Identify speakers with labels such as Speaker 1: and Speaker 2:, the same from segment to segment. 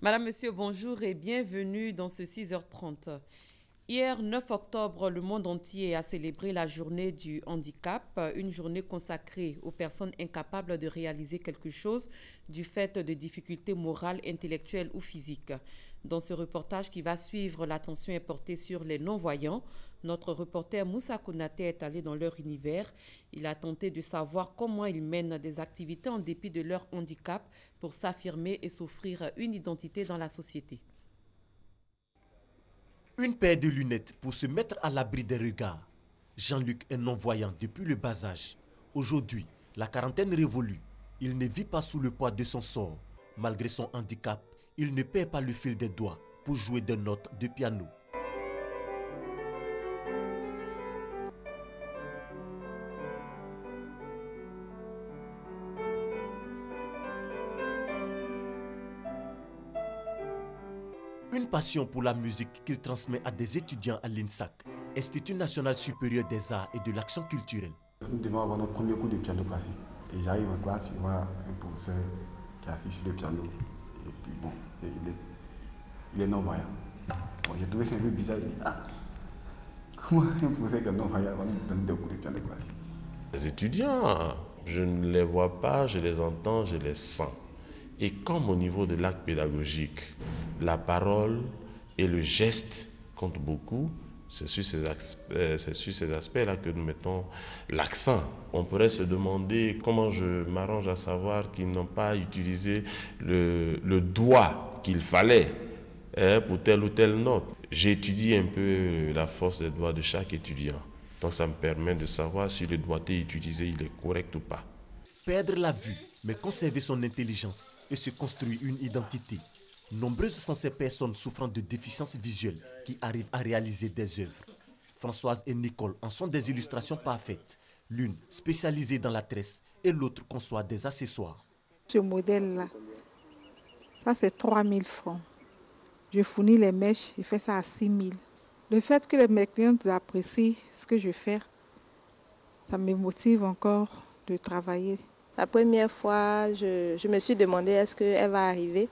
Speaker 1: Madame, Monsieur, bonjour et bienvenue dans ce 6h30. Hier, 9 octobre, le monde entier a célébré la journée du handicap, une journée consacrée aux personnes incapables de réaliser quelque chose du fait de difficultés morales, intellectuelles ou physiques. Dans ce reportage qui va suivre, l'attention est portée sur les non-voyants. Notre reporter Moussa Konaté est allé dans leur univers. Il a tenté de savoir comment ils mènent des activités en dépit de leur handicap pour s'affirmer et s'offrir une identité dans la société.
Speaker 2: Une paire de lunettes pour se mettre à l'abri des regards. Jean-Luc est non-voyant depuis le bas âge. Aujourd'hui, la quarantaine révolue. Il ne vit pas sous le poids de son sort. Malgré son handicap, il ne perd pas le fil des doigts pour jouer des notes de piano. Une passion pour la musique qu'il transmet à des étudiants à l'INSAC, Institut national supérieur des arts et de l'action culturelle.
Speaker 3: Nous devons avoir notre premier cours de piano classique. Et j'arrive en classe, je vois un professeur qui est assis sur le piano. Et puis bon, il est non-voyant. Bon, j'ai trouvé ça un peu bizarre. Il dit, ah, comment un professeur qui est non-voyant va nous donner des cours de piano classique?
Speaker 4: Les étudiants, je ne les vois pas, je les entends, je les sens. Et comme au niveau de l'acte pédagogique, la parole et le geste comptent beaucoup, c'est sur ces aspects-là que nous mettons l'accent. On pourrait se demander comment je m'arrange à savoir qu'ils n'ont pas utilisé le doigt qu'il fallait pour telle ou telle note. J'étudie un peu la force des doigts de chaque étudiant. Donc ça me permet de savoir si le doigté utilisé il est correct ou pas.
Speaker 2: Perdre la vue, mais conserver son intelligence et se construire une identité. Nombreuses sont ces personnes souffrant de déficience visuelle qui arrivent à réaliser des œuvres. Françoise et Nicole en sont des illustrations parfaites. L'une spécialisée dans la tresse et l'autre conçoit des accessoires.
Speaker 5: Ce modèle-là, ça c'est 3000 francs. Je fournis les mèches, je fais ça à 6000. Le fait que mes clientes apprécient ce que je fais, ça me motive encore de travailler.
Speaker 6: La première fois, je me suis demandé est-ce qu'elle va arriver.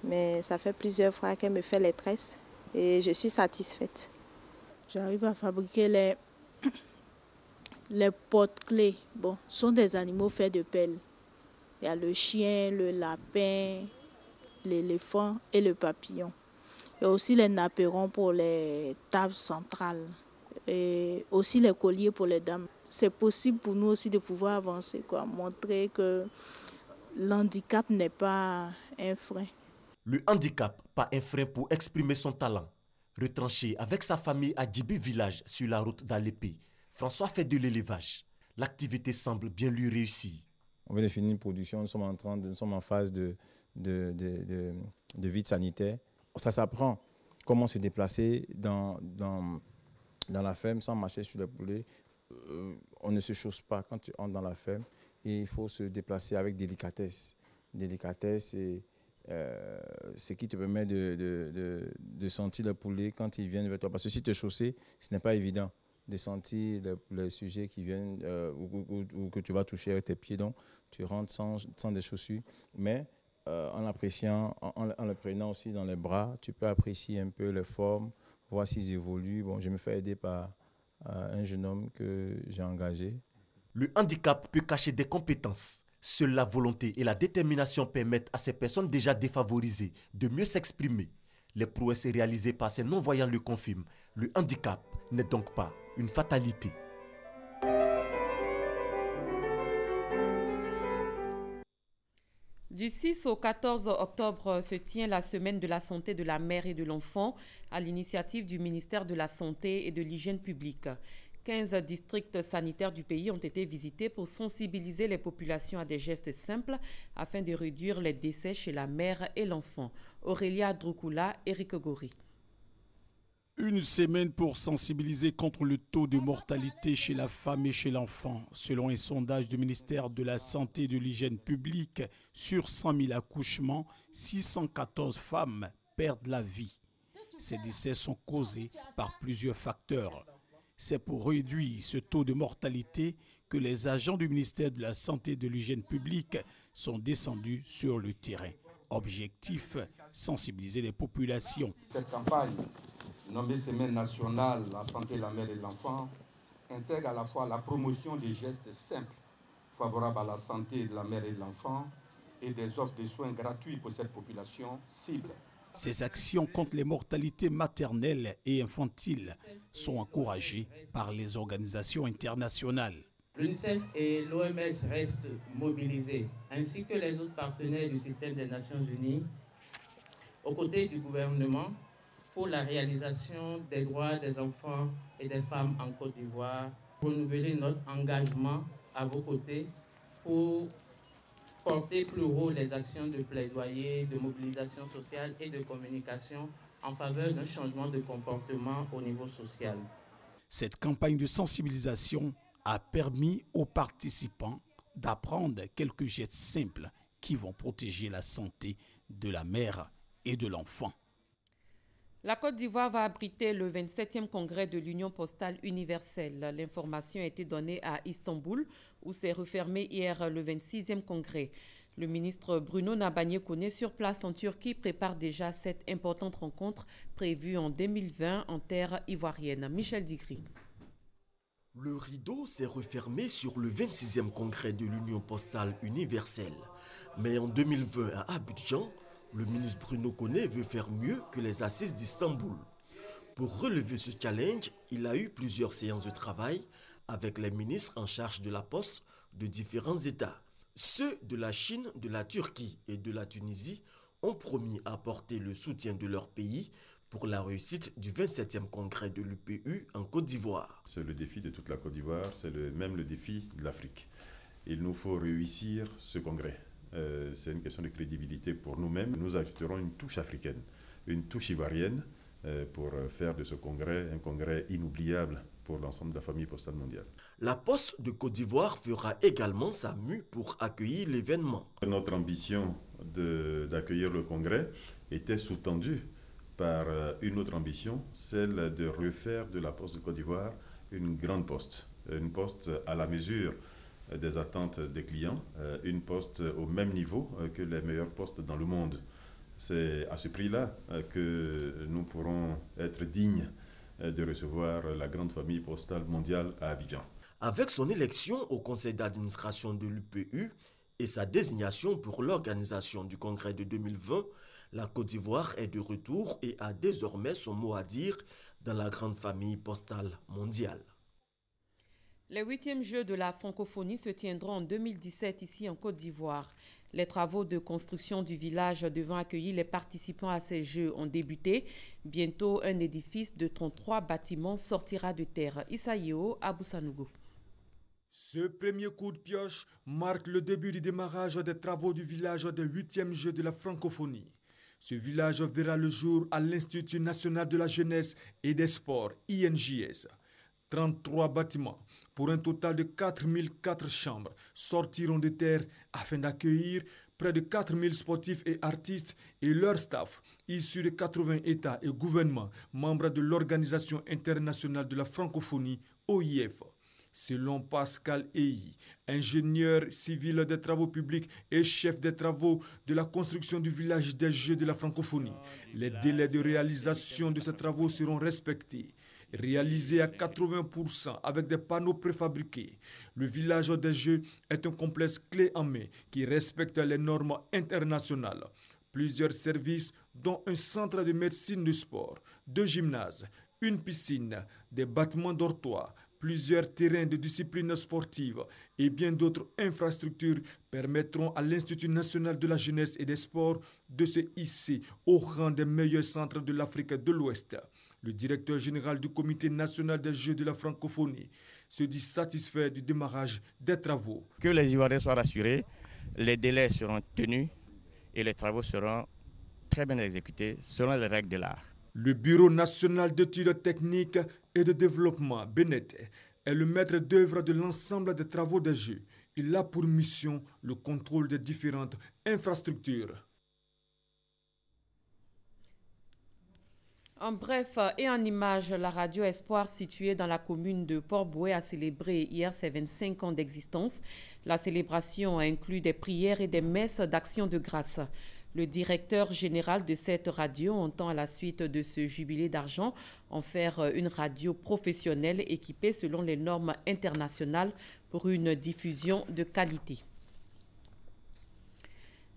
Speaker 6: Mais ça fait plusieurs fois qu'elle me fait les tresses et je suis satisfaite.
Speaker 7: J'arrive à fabriquer les porte-clés. Bon, ce sont des animaux faits de pelle. Il y a le chien, le lapin, l'éléphant et le papillon. Il y a aussi les napperons pour les tables centrales et aussi les colliers pour les dames. C'est possible pour nous aussi de pouvoir avancer, montrer que l'handicap n'est pas un frein.
Speaker 2: Le handicap, pas un frein pour exprimer son talent. Retranché avec sa famille à Djibi Village sur la route d'Alépé, François fait de l'élevage. L'activité semble bien lui réussir.
Speaker 8: On vient de finir une production, nous sommes en phase de vide sanitaire. Ça s'apprend comment se déplacer dans la ferme sans marcher sur les poulets. On ne se chausse pas quand tu entres dans la ferme et il faut se déplacer avec délicatesse. Délicatesse et ce qui te permet de sentir les poulets quand ils viennent vers toi. Parce que si tu es chaussé, ce n'est pas évident de sentir les sujets qui viennent ou que tu vas toucher avec tes pieds. Donc, tu rentres sans des chaussures. Mais en l'appréciant, en le prenant aussi dans les bras, tu peux apprécier un peu les formes, voir s'ils évoluent. Bon, je me fais aider par un jeune homme que j'ai engagé.
Speaker 2: Le handicap peut cacher des compétences. Seule la volonté et la détermination permettent à ces personnes déjà défavorisées de mieux s'exprimer. Les prouesses réalisées par ces non-voyants le confirment. Le handicap n'est donc pas une fatalité.
Speaker 1: Du 6 au 14 octobre se tient la semaine de la santé de la mère et de l'enfant à l'initiative du ministère de la Santé et de l'Hygiène publique. 15 districts sanitaires du pays ont été visités pour sensibiliser les populations à des gestes simples afin de réduire les décès chez la mère et l'enfant. Aurélia Droukoula, Éric Gori.
Speaker 9: Une semaine pour sensibiliser contre le taux de mortalité chez la femme et chez l'enfant. Selon un sondage du ministère de la Santé et de l'Hygiène publique, sur 100 000 accouchements, 614 femmes perdent la vie. Ces décès sont causés par plusieurs facteurs. C'est pour réduire ce taux de mortalité que les agents du ministère de la Santé et de l'Hygiène publique sont descendus sur le terrain. Objectif, sensibiliser les populations.
Speaker 10: Cette campagne, nommée Semaine nationale la santé de la mère et de l'enfant, intègre à la fois la promotion des gestes simples favorables à la santé de la mère et de l'enfant et des offres de soins gratuits pour cette population cible.
Speaker 9: Ces actions contre les mortalités maternelles et infantiles sont encouragées par les organisations internationales.
Speaker 11: L'UNICEF et l'OMS restent mobilisés, ainsi que les autres partenaires du système des Nations Unies, aux côtés du gouvernement, pour la réalisation des droits des enfants et des femmes en Côte d'Ivoire, renouveler notre engagement à vos côtés pour porter plus haut les actions de plaidoyer, de mobilisation sociale et de communication en faveur d'un changement de comportement au niveau social.
Speaker 9: Cette campagne de sensibilisation a permis aux participants d'apprendre quelques gestes simples qui vont protéger la santé de la mère et de l'enfant.
Speaker 1: La Côte d'Ivoire va abriter le 27e congrès de l'Union postale universelle. L'information a été donnée à Istanbul, où s'est refermé hier le 26e congrès. Le ministre Bruno Nabagné-Koné, sur place en Turquie, prépare déjà cette importante rencontre prévue en 2020 en terre ivoirienne. Michel Digri.
Speaker 2: Le rideau s'est refermé sur le 26e congrès de l'Union postale universelle. Mais en 2020 à Abidjan, le ministre Bruno Koné veut faire mieux que les assises d'Istanbul. Pour relever ce challenge, il a eu plusieurs séances de travail avec les ministres en charge de la poste de différents États. Ceux de la Chine, de la Turquie et de la Tunisie ont promis à apporter le soutien de leur pays pour la réussite du 27e congrès de l'UPU en Côte d'Ivoire.
Speaker 12: C'est le défi de toute la Côte d'Ivoire, c'est même le défi de l'Afrique. Il nous faut réussir ce congrès. C'est une question de crédibilité pour nous-mêmes. Nous ajouterons une touche africaine, une touche ivoirienne pour faire de ce congrès un congrès inoubliable pour l'ensemble de la famille postale mondiale.
Speaker 2: La Poste de Côte d'Ivoire fera également sa mue pour accueillir l'événement.
Speaker 12: Notre ambition d'accueillir le congrès était sous-tendue par une autre ambition, celle de refaire de la Poste de Côte d'Ivoire une grande poste, une poste à la mesure des attentes des clients, une poste au même niveau que les meilleures postes dans le monde. C'est à ce prix-là que nous pourrons être dignes de recevoir la grande famille postale mondiale à Abidjan.
Speaker 2: Avec son élection au conseil d'administration de l'UPU et sa désignation pour l'organisation du congrès de 2020, la Côte d'Ivoire est de retour et a désormais son mot à dire dans la grande famille postale mondiale.
Speaker 1: Les 8e Jeux de la francophonie se tiendront en 2017 ici en Côte d'Ivoire. Les travaux de construction du village devant accueillir les participants à ces Jeux ont débuté. Bientôt, un édifice de 33 bâtiments sortira de terre. Issa Yeo, Abou Sanogo.
Speaker 13: Ce premier coup de pioche marque le début du démarrage des travaux du village des 8e Jeux de la francophonie. Ce village verra le jour à l'Institut national de la jeunesse et des sports, INJS. 33 bâtiments pour un total de 4004 chambres sortiront de terre afin d'accueillir près de 4000 sportifs et artistes et leur staff issus de 80 États et gouvernements membres de l'Organisation internationale de la francophonie, OIF. Selon Pascal Eyi, ingénieur civil des travaux publics et chef des travaux de la construction du village des Jeux de la francophonie, les délais de réalisation de ces travaux seront respectés. Réalisé à 80% avec des panneaux préfabriqués, le village des Jeux est un complexe clé en main qui respecte les normes internationales. Plusieurs services, dont un centre de médecine du sport, 2 gymnases, une piscine, des bâtiments dortoirs, plusieurs terrains de discipline sportive et bien d'autres infrastructures permettront à l'Institut national de la jeunesse et des sports de se hisser au rang des meilleurs centres de l'Afrique de l'Ouest. Le directeur général du Comité national des Jeux de la francophonie se dit satisfait du démarrage des travaux.
Speaker 14: Que les Ivoiriens soient rassurés, les délais seront tenus et les travaux seront très bien exécutés selon les règles de l'art.
Speaker 13: Le Bureau national d'études techniques et de développement, BNET, est le maître d'œuvre de l'ensemble des travaux des Jeux. Il a pour mission le contrôle des différentes infrastructures.
Speaker 1: En bref et en images, la radio Espoir située dans la commune de Port-Bouët a célébré hier ses 25 ans d'existence. La célébration a inclus des prières et des messes d'action de grâce. Le directeur général de cette radio entend à la suite de ce jubilé d'argent en faire une radio professionnelle équipée selon les normes internationales pour une diffusion de qualité.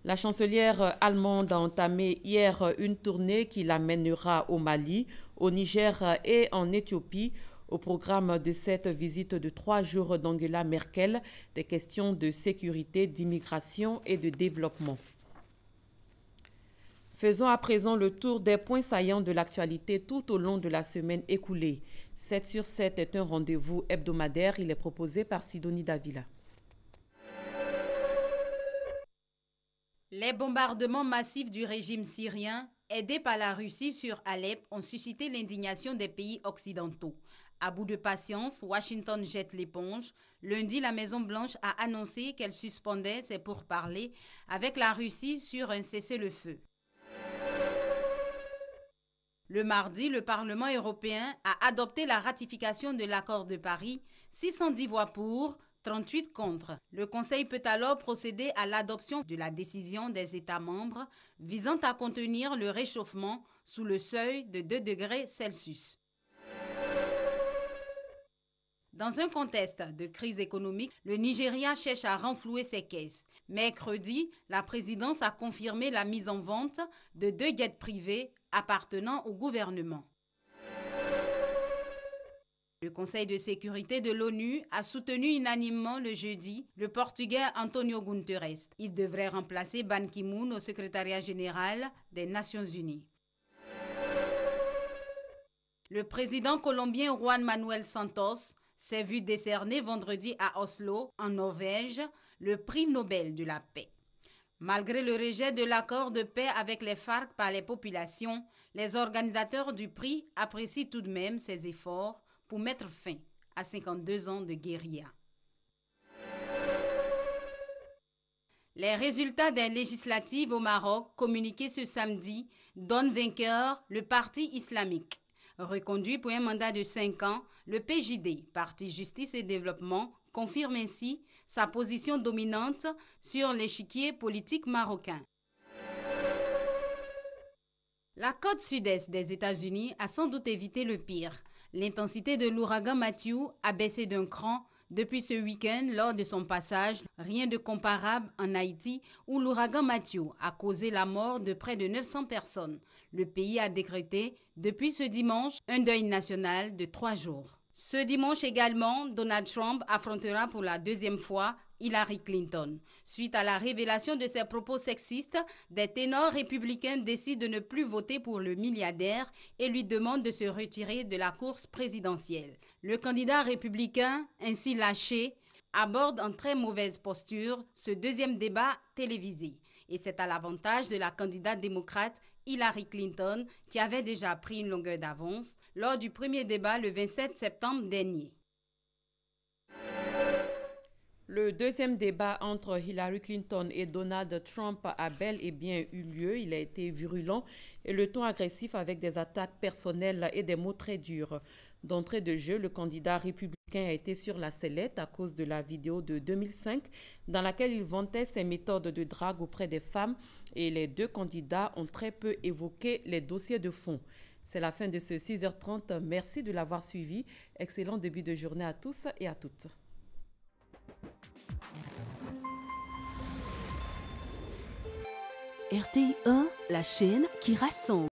Speaker 1: La chancelière allemande a entamé hier une tournée qui l'amènera au Mali, au Niger et en Éthiopie. Au programme de cette visite de 3 jours d'Angela Merkel, des questions de sécurité, d'immigration et de développement. Faisons à présent le tour des points saillants de l'actualité tout au long de la semaine écoulée. 7 sur 7 est un rendez-vous hebdomadaire. Il est proposé par Sidonie Davila.
Speaker 15: Les bombardements massifs du régime syrien, aidés par la Russie sur Alep, ont suscité l'indignation des pays occidentaux. À bout de patience, Washington jette l'éponge. Lundi, la Maison-Blanche a annoncé qu'elle suspendait ses pourparlers avec la Russie sur un cessez-le-feu. Le mardi, le Parlement européen a adopté la ratification de l'accord de Paris, 610 voix pour, 38 contre. Le Conseil peut alors procéder à l'adoption de la décision des États membres visant à contenir le réchauffement sous le seuil de 2 degrés Celsius. Dans un contexte de crise économique, le Nigeria cherche à renflouer ses caisses. Mercredi, la présidence a confirmé la mise en vente de 2 jets privés appartenant au gouvernement. Le Conseil de sécurité de l'ONU a soutenu unanimement le jeudi le Portugais Antonio Guterres. Il devrait remplacer Ban Ki-moon au secrétariat général des Nations Unies. Le président colombien Juan Manuel Santos s'est vu décerner vendredi à Oslo, en Norvège, le prix Nobel de la paix. Malgré le rejet de l'accord de paix avec les FARC par les populations, les organisateurs du prix apprécient tout de même ses efforts pour mettre fin à 52 ans de guérilla. Les résultats des législatives au Maroc, communiqués ce samedi, donnent vainqueur le parti islamique. Reconduit pour un mandat de 5 ans, le PJD, Parti Justice et Développement, confirme ainsi sa position dominante sur l'échiquier politique marocain. La côte sud-est des États-Unis a sans doute évité le pire. L'intensité de l'ouragan Matthew a baissé d'un cran depuis ce week-end lors de son passage. Rien de comparable en Haïti où l'ouragan Matthew a causé la mort de près de 900 personnes. Le pays a décrété depuis ce dimanche un deuil national de 3 jours. Ce dimanche également, Donald Trump affrontera pour la 2e fois Hillary Clinton. Suite à la révélation de ses propos sexistes, des ténors républicains décident de ne plus voter pour le milliardaire et lui demandent de se retirer de la course présidentielle. Le candidat républicain, ainsi lâché, aborde en très mauvaise posture ce 2e débat télévisé. Et c'est à l'avantage de la candidate démocrate Hillary Clinton qui avait déjà pris une longueur d'avance lors du premier débat le 27 septembre dernier.
Speaker 1: Le 2e débat entre Hillary Clinton et Donald Trump a bel et bien eu lieu. Il a été virulent et le ton agressif avec des attaques personnelles et des mots très durs. D'entrée de jeu, le candidat républicain a été sur la sellette à cause de la vidéo de 2005 dans laquelle il vantait ses méthodes de drague auprès des femmes et les 2 candidats ont très peu évoqué les dossiers de fond. C'est la fin de ce 6h30. Merci de l'avoir suivi. Excellent début de journée à tous et à toutes.
Speaker 16: RTI 1, la chaîne qui rassemble.